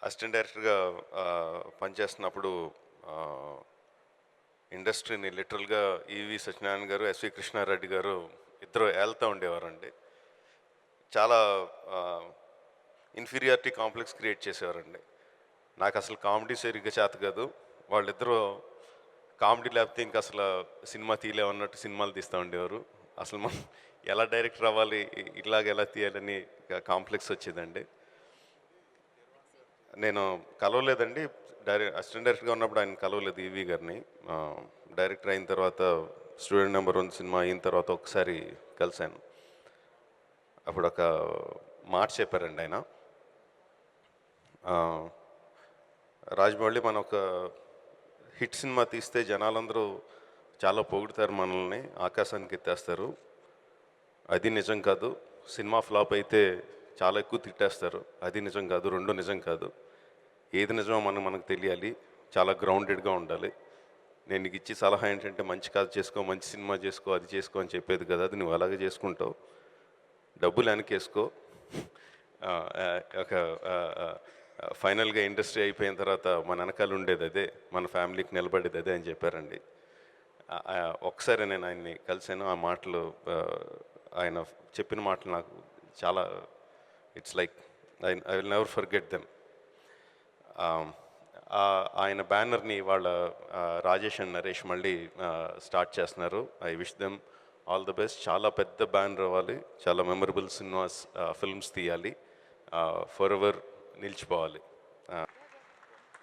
Assistant డైరెక్టర్గా పనిచేస్తున్నప్పుడు ఇండస్ట్రీని లిటరల్గా ఈవి సత్యనారాయణ గారు, ఎస్వి కృష్ణారెడ్డి గారు ఇద్దరు ఏళ్తూ ఉండేవారండి. చాలా ఇన్ఫీరియారిటీ కాంప్లెక్స్ క్రియేట్ చేసేవారండి. నాకు అసలు కామెడీ సరిగ్గా చేత కాదు, వాళ్ళిద్దరూ కామెడీ లేకపోతే ఇంకా అసలు సినిమా తీయలేమన్నట్టు సినిమాలు తీస్తూ ఉండేవారు. అసలు మనం ఎలా డైరెక్టర్ అవ్వాలి, ఇలాగ ఎలా తీయాలని కాంప్లెక్స్ వచ్చేదండి. నేను కలవలేదండి, అసిస్టెంట్ డైరెక్టర్గా ఉన్నప్పుడు ఆయన కలవలేదు ఈవి గారిని. డైరెక్టర్ అయిన తర్వాత స్టూడెంట్ నెంబర్ 1 సినిమా అయిన తర్వాత ఒకసారి కలిశాను. అప్పుడు ఒక మాట చెప్పారండి ఆయన, రాజమౌళి మనం ఒక హిట్ సినిమా తీస్తే జనాలందరూ చాలా పొగుడుతారు, మనల్ని ఆకాశానికి ఎత్తేస్తారు. అది నిజం కాదు. సినిమా ఫ్లాప్ అయితే చాలా ఎక్కువ తిట్టేస్తారు. అది నిజం కాదు. రెండు నిజం కాదు. ఏది నిజమో మనకు తెలియాలి. చాలా గ్రౌండెడ్గా ఉండాలి. నేను నీకు ఇచ్చే సలహా ఏంటంటే మంచి కథ చేసుకో, మంచి సినిమా చేసుకో, అది చేసుకో అని చెప్పేది కదా, అది నువ్వు అలాగే చేసుకుంటావు. డబ్బులు వెనకేసుకో. ఒక ఫైనల్గా ఇండస్ట్రీ అయిపోయిన తర్వాత మన వెనకాల ఉండేది అదే, మన ఫ్యామిలీకి నిలబడేది అదే అని చెప్పారండి. ఒకసారి నేను ఆయన్ని కలిశాను. ఆ మాటలు, ఆయన చెప్పిన మాటలు నాకు చాలా, it's like I will never forget them. ఆయన బ్యానర్ని వాళ్ళ రాజేష్ అండ్ నరేష్ మళ్ళీ స్టార్ట్ చేస్తున్నారు. I wish them all the best. చాలా పెద్ద బ్యానర్ అవ్వాలి, చాలా మెమరబుల్ సినిమాస్, ఫిల్మ్స్ తీయాలి, ఫర్ ఎవర్ నిలిచిపోవాలి.